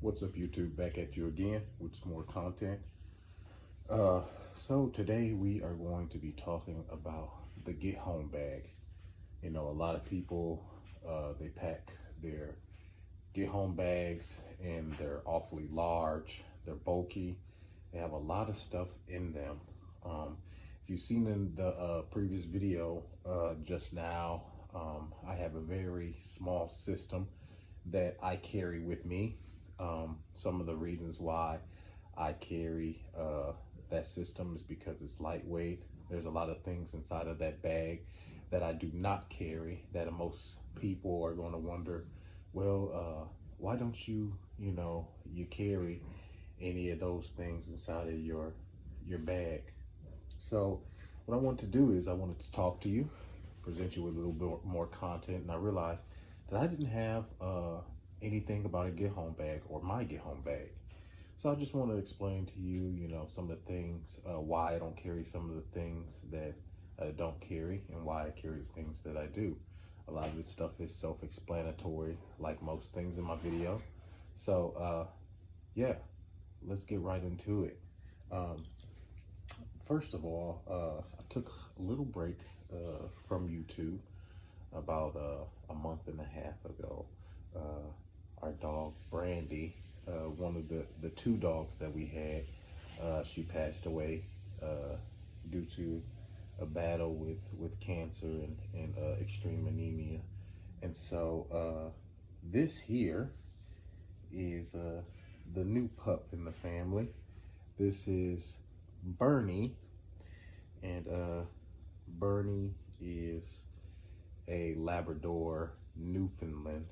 What's up, YouTube? Back at you again with some more content. So today we are going to be talking about the get home bag. You know, a lot of people, they pack their get home bags and they're awfully large, they're bulky, they have a lot of stuff in them. If you've seen in the previous video just now, I have a very small system that I carry with me. Some of the reasons why I carry that system is because it's lightweight. There's a lot of things inside of that bag that I do not carry that most people are going to wonder, well, why don't you carry any of those things inside of your bag? So what I wanted to do is I wanted to talk to you, present you with a little bit more content, and I realized that I didn't have anything about a get home bag or my get home bag. So I just want to explain to you, some of the things, why I don't carry some of the things that I don't carry and why I carry the things that I do. A lot of this stuff is self-explanatory, like most things in my video. So yeah, let's get right into it. First of all, I took a little break from YouTube about a month and a half ago. Our dog Brandy, one of the two dogs that we had, she passed away due to a battle with cancer and extreme anemia. And so this here is the new pup in the family. This is Bernie, and Bernie is a Labrador Newfoundland,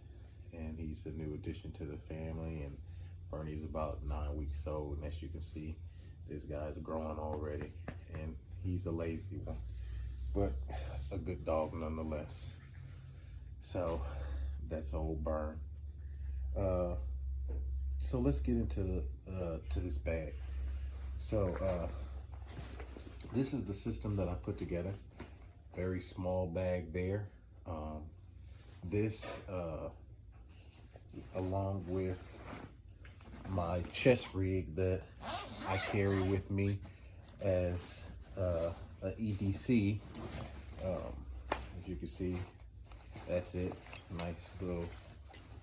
and he's a new addition to the family. And Bernie's about 9 weeks old, and as you can see, this guy's growing already, and he's a lazy one, but a good dog nonetheless. So that's old Bern. So let's get into to this bag. So this is the system that I put together. Very small bag there. This along with my chest rig that I carry with me as a EDC. As you can see, that's it. Nice little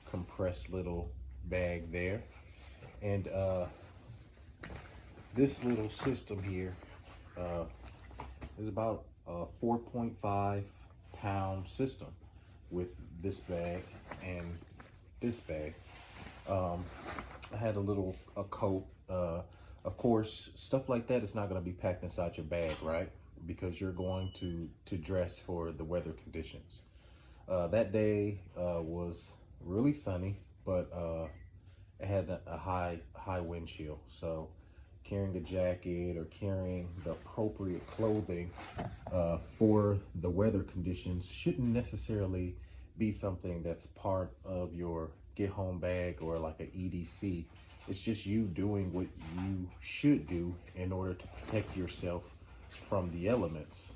compressed little bag there. And this little system here is about a 4.5 pound system with this bag and this bag. I had a coat. Of course, stuff like that is not going to be packed inside your bag, right? Because you're going to dress for the weather conditions. That day was really sunny, but it had a high wind chill. So carrying a jacket or carrying the appropriate clothing for the weather conditions shouldn't necessarily be something that's part of your get home bag or like an EDC. It's just you doing what you should do in order to protect yourself from the elements.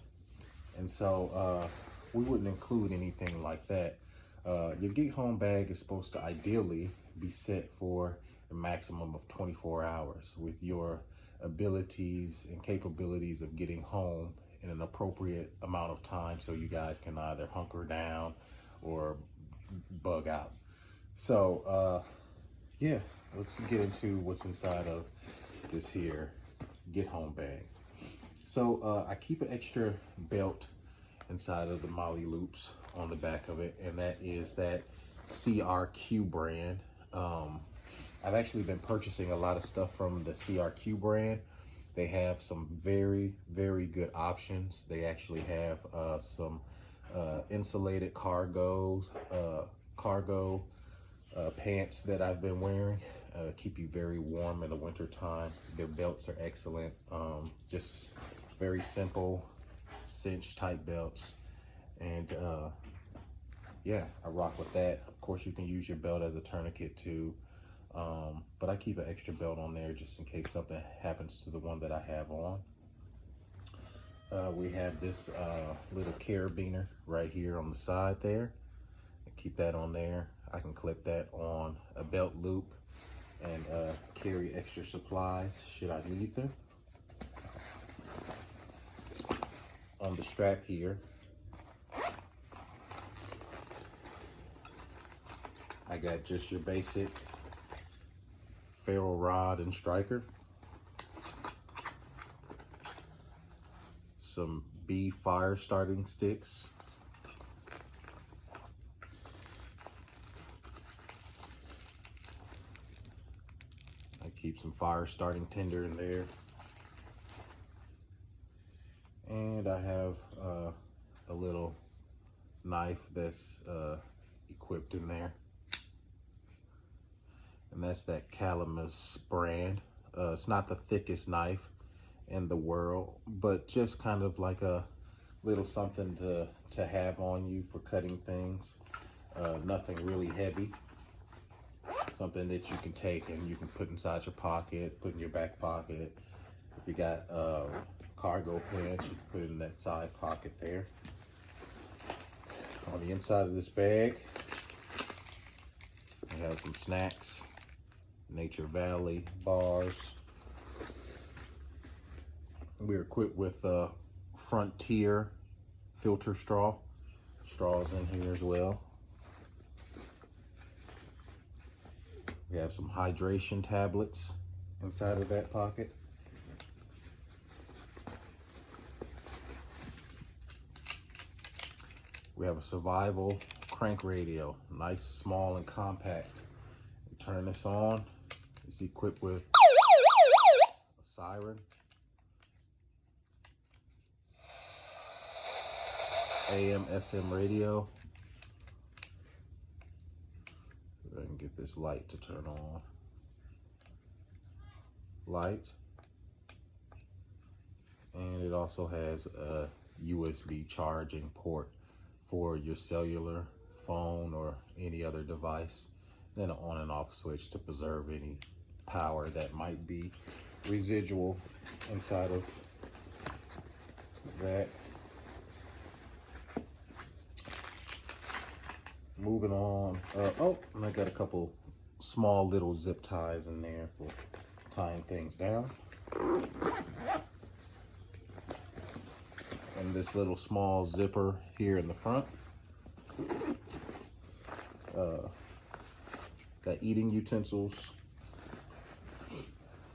And so we wouldn't include anything like that. Your get home bag is supposed to ideally be set for a maximum of 24 hours with your abilities and capabilities of getting home in an appropriate amount of time, so you guys can either hunker down or bug out. So yeah, let's get into what's inside of this here get home bag. So I keep an extra belt inside of the Molly loops on the back of it, and that is that CRQ brand. I've actually been purchasing a lot of stuff from the CRQ brand. They have some very, very good options. They actually have some insulated cargo pants that I've been wearing. Keep you very warm in the winter time. Their belts are excellent. Just very simple cinch type belts. And yeah, I rock with that. Of course, you can use your belt as a tourniquet too. But I keep an extra belt on there just in case something happens to the one that I have on. We have this little carabiner right here on the side there. I keep that on there. I can clip that on a belt loop. and carry extra supplies should I need them. On the strap here, I got just your basic ferro rod and striker, some B fire starting sticks, I keep some fire starting tinder in there, and I have a little knife that's equipped in there. And that's that Calamus brand. It's not the thickest knife in the world, but just kind of like a little something to have on you for cutting things. Nothing really heavy. Something that you can take and you can put inside your pocket, put in your back pocket. If you got cargo pants, you can put it in that side pocket there. On the inside of this bag, I have some snacks. Nature Valley bars. We're equipped with Frontier filter straws in here as well. We have some hydration tablets inside of that pocket. We have a survival crank radio, nice, small, and compact. We turn this on. It's equipped with a siren, AM, FM radio. See if I can get this light to turn on. Light. And it also has a USB charging port for your cellular phone or any other device. Then an on and off switch to preserve any power that might be residual inside of that. Moving on. Oh, and I got a couple small little zip ties in there for tying things down. And this little small zipper here in the front. Got eating utensils.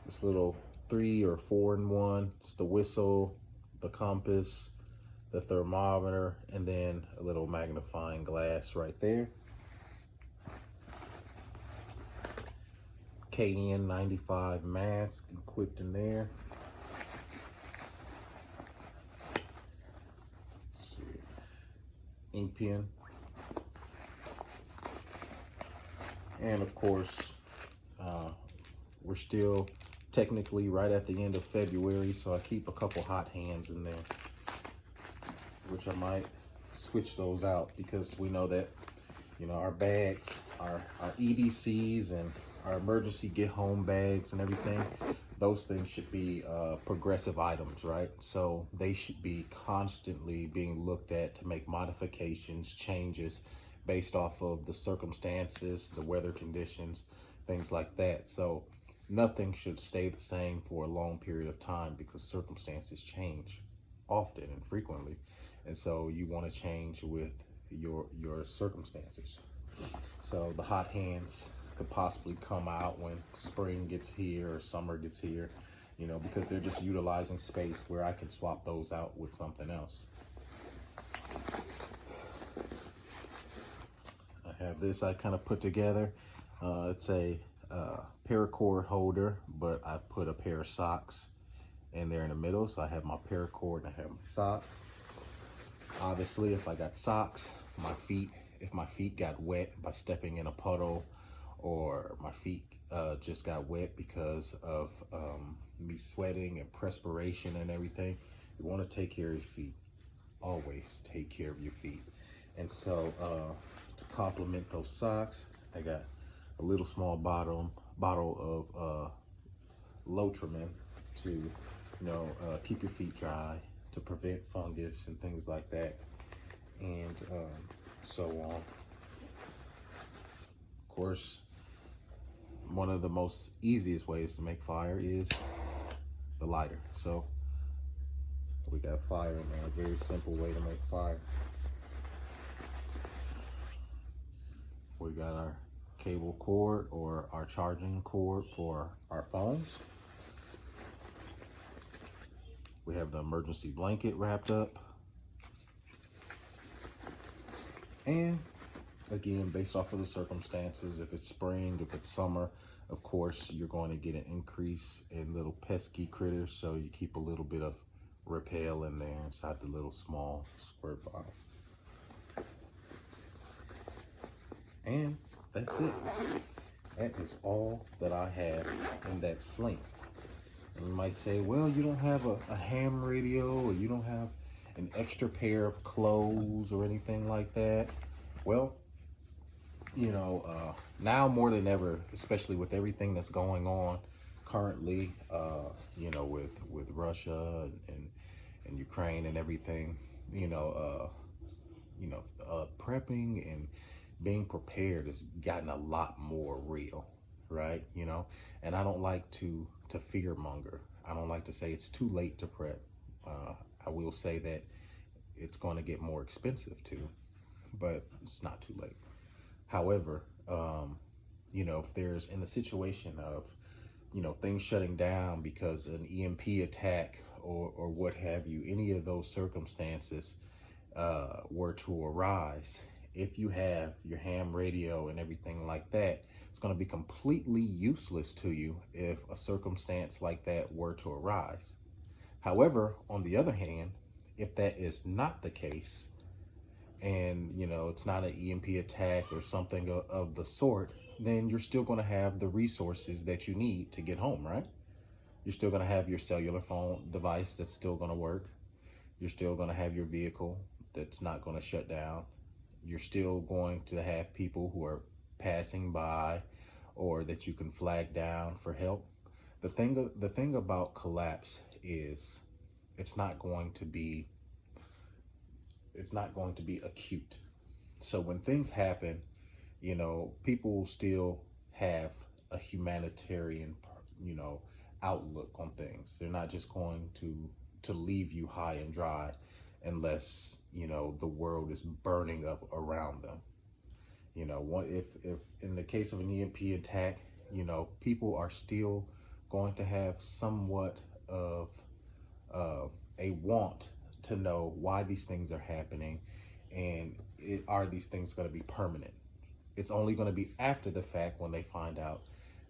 This little 3 or 4-in-1. It's the whistle, the compass, the thermometer, and then a little magnifying glass right there. KN95 mask equipped in there. Let's see. Ink pen. And of course, we're still technically right at the end of February, so I keep a couple hot hands in there, which I might switch those out because we know that, you know, our bags, our EDCs and our emergency get home bags and everything, those things should be progressive items, right? So they should be constantly being looked at to make modifications, changes based off of the circumstances, the weather conditions, things like that. So nothing should stay the same for a long period of time because circumstances change often and frequently. And so you want to change with your circumstances. So the hot hands could possibly come out when spring gets here or summer gets here, you know, because they're just utilizing space where I can swap those out with something else. I have this I kind of put together. It's a Paracord holder, but I've put a pair of socks in there in the middle. So I have my paracord and I have my socks. Obviously, if I got socks, if my feet got wet by stepping in a puddle, or my feet just got wet because of me sweating and perspiration and everything, you want to take care of your feet. Always take care of your feet. And so to complement those socks, I got a little small bottle of Lotrimin to, you know, keep your feet dry, to prevent fungus and things like that, and so on. Of course, one of the most easiest ways to make fire is the lighter. So we got fire in there, a very simple way to make fire. We got our cable cord or our charging cord for our phones. We have the emergency blanket wrapped up. And again, based off of the circumstances, if it's spring, if it's summer, of course, you're going to get an increase in little pesky critters. So you keep a little bit of repel in there inside the little small squirt bottle. And that's it. That is all that I have in that sling. And you might say, well, you don't have a ham radio, or you don't have an extra pair of clothes or anything like that. Well, you know, now more than ever, especially with everything that's going on currently, you know, with Russia and Ukraine and everything, prepping and being prepared has gotten a lot more real, right? You know, and I don't like to fear monger. I don't like to say it's too late to prep. I will say that it's going to get more expensive too, but it's not too late. However, you know, if there's in the situation of, you know, things shutting down because an EMP attack or what have you, any of those circumstances were to arise, if you have your ham radio and everything like that, it's going to be completely useless to you if a circumstance like that were to arise. However, on the other hand, if that is not the case, and, you know, it's not an EMP attack or something of the sort, then you're still going to have the resources that you need to get home, right? You're still going to have your cellular phone device that's still going to work. You're still going to have your vehicle that's not going to shut down. You're still going to have people who are passing by or that you can flag down for help. The thing about collapse is it's not going to be acute. So when things happen, you know, people will still have a humanitarian, you know, outlook on things. They're not just going to leave you high and dry unless, you know, the world is burning up around them. You know, if in the case of an EMP attack, you know, people are still going to have somewhat of a want to know why these things are happening, and are these things going to be permanent? It's only going to be after the fact when they find out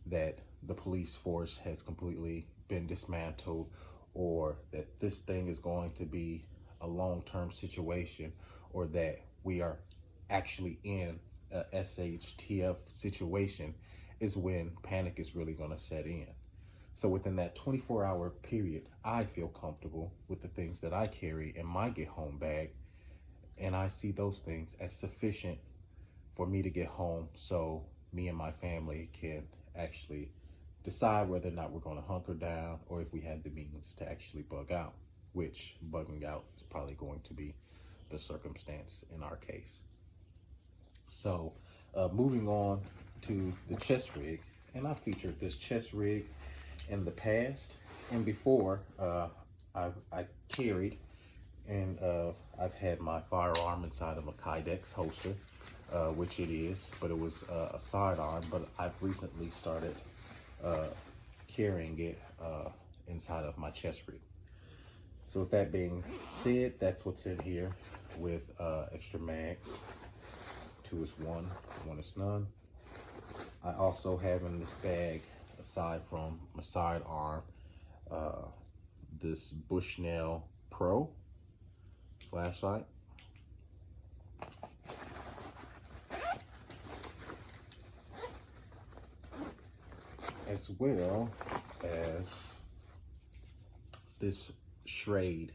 that the police force has completely been dismantled, or that this thing is going to be a long-term situation, or that we are actually in a SHTF situation, is when panic is really going to set in. So within that 24-hour period, I feel comfortable with the things that I carry in my get home bag, and I see those things as sufficient for me to get home so me and my family can actually decide whether or not we're going to hunker down, or if we had the means to actually bug out, which bugging out is probably going to be the circumstance in our case. So moving on to the chest rig, and I featured this chest rig in the past and before. I carried and I've had my firearm inside of a Kydex holster, which it is, but it was a sidearm, but I've recently started carrying it inside of my chest rig. So with that being said, that's what's in here with extra mags. 2 is 1, 1 is none. I also have in this bag, aside from my sidearm, this Bushnell Pro Flashlight. As well as this Schrade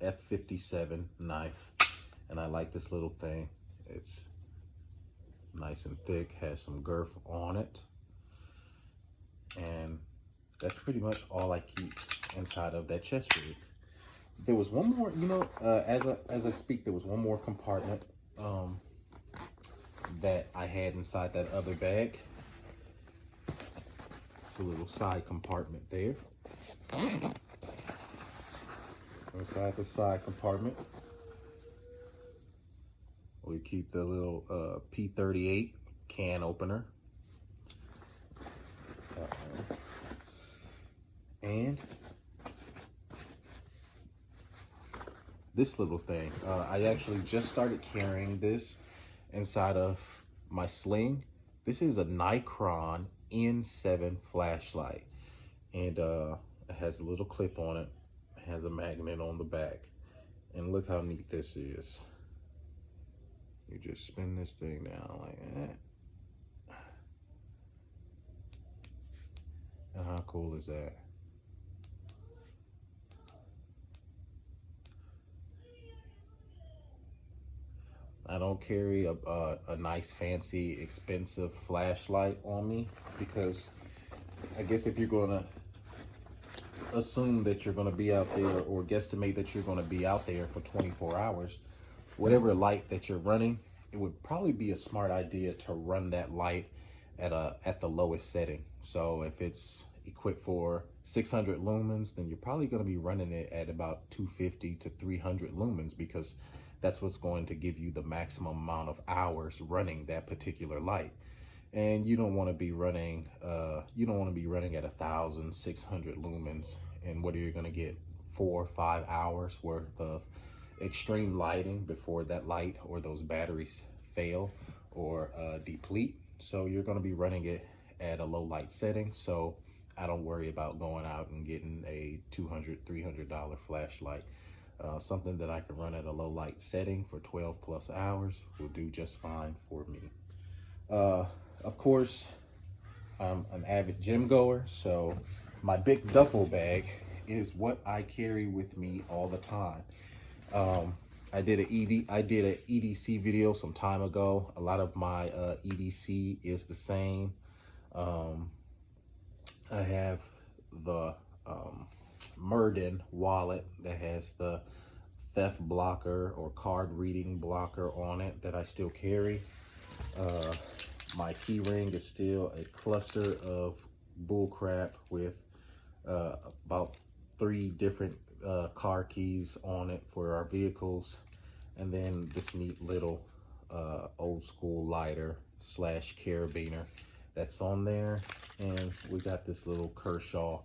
F57 knife. And I like this little thing. It's nice and thick, has some girth on it. And that's pretty much all I keep inside of that chest rig. There was one more, you know, as I speak, there was one more compartment that I had inside that other bag. It's a little side compartment there. Inside the side compartment, we keep the little P38 can opener. And this little thing, I actually just started carrying this inside of my sling. This is a Nikron N7 flashlight, and it has a little clip on it. It has a magnet on the back, and look how neat this is. You just spin this thing down like that. And how cool is that? I don't carry a nice, fancy, expensive flashlight on me because I guess if you're gonna assume that you're gonna be out there or guesstimate that you're gonna be out there for 24 hours, whatever light that you're running, it would probably be a smart idea to run that light at the lowest setting. So if it's equipped for 600 lumens, then you're probably gonna be running it at about 250 to 300 lumens because that's what's going to give you the maximum amount of hours running that particular light. And you don't want to be running at 1,600 lumens. And what are you going to get? 4 or 5 hours worth of extreme lighting before that light or those batteries fail or deplete. So you're going to be running it at a low light setting. So I don't worry about going out and getting a $200, $300 flashlight. Something that I can run at a low light setting for 12 plus hours will do just fine for me. Of course, I'm an avid gym goer, so my big duffel bag is what I carry with me all the time. I did an EDC video some time ago. A lot of my EDC is the same. I have the Murden wallet that has the theft blocker or card reading blocker on it that I still carry. My key ring is still a cluster of bullcrap with about 3 different car keys on it for our vehicles, and then this neat little old school lighter slash carabiner that's on there. And we got this little Kershaw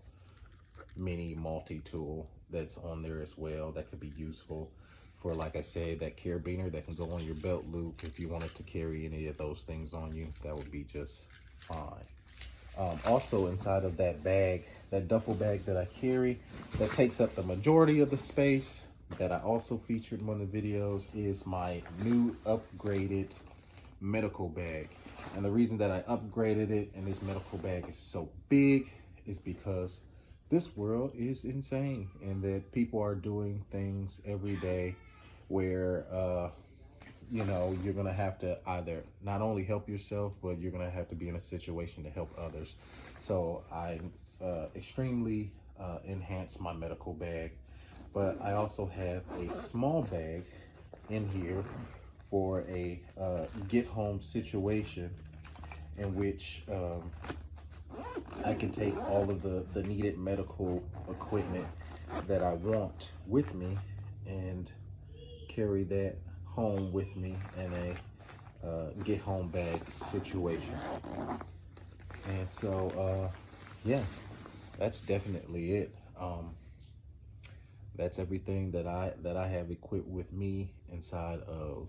mini multi-tool that's on there as well that could be useful for, like I said, that carabiner that can go on your belt loop. If you wanted to carry any of those things on you, that would be just fine. Also inside of that bag, that duffel bag that I carry that takes up the majority of the space, that I also featured in one of the videos, is my new upgraded medical bag. And the reason that I upgraded it and this medical bag is so big is because this world is insane, and that people are doing things every day where, you know, you're gonna have to either not only help yourself, but you're gonna have to be in a situation to help others. So I extremely enhanced my medical bag, but I also have a small bag in here for a get home situation in which I can take all of the needed medical equipment that I want with me and carry that home with me in a get home bag situation. And so yeah, that's definitely it. That's everything that I have equipped with me inside of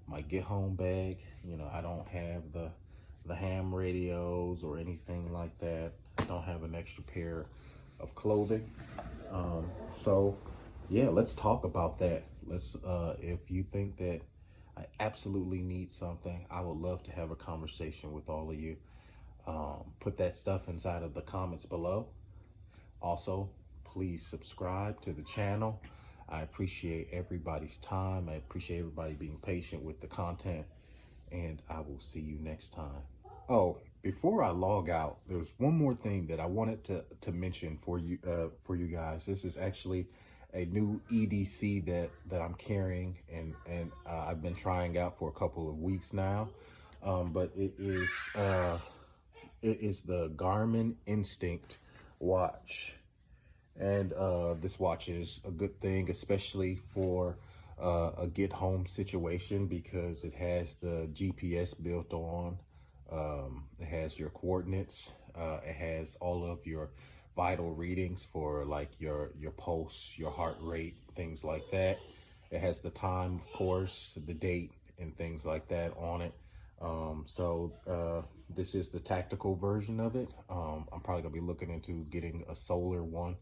my get home bag. You know, I don't have the ham radios or anything like that. I don't have an extra pair of clothing. So yeah, let's talk about that. Let's if you think that I absolutely need something, I would love to have a conversation with all of you. Put that stuff inside of the comments below. Also, please subscribe to the channel. I appreciate everybody's time. I appreciate everybody being patient with the content, and I will see you next time. Oh, before I log out, there's one more thing that I wanted to mention for you guys. This is actually a new EDC that I'm carrying, and I've been trying out for a couple of weeks now. But it is It is the Garmin Instinct watch. And this watch is a good thing, especially for a get home situation, because it has the GPS built on. It has your coordinates. It has all of your vital readings for like your pulse, your heart rate, things like that. It has the time, of course, the date, and things like that on it. This is the tactical version of it. I'm probably gonna be looking into getting a solar one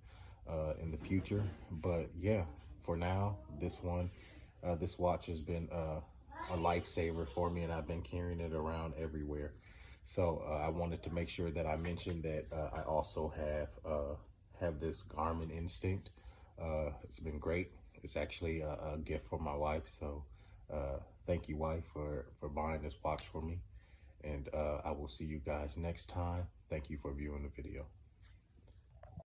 in the future, but yeah, for now, this watch has been a lifesaver for me, and I've been carrying it around everywhere. So I wanted to make sure that I mentioned that I also have this Garmin Instinct. It's been great. It's actually a gift from my wife, so thank you, wife, for buying this watch for me. And I will see you guys next time. Thank you for viewing the video.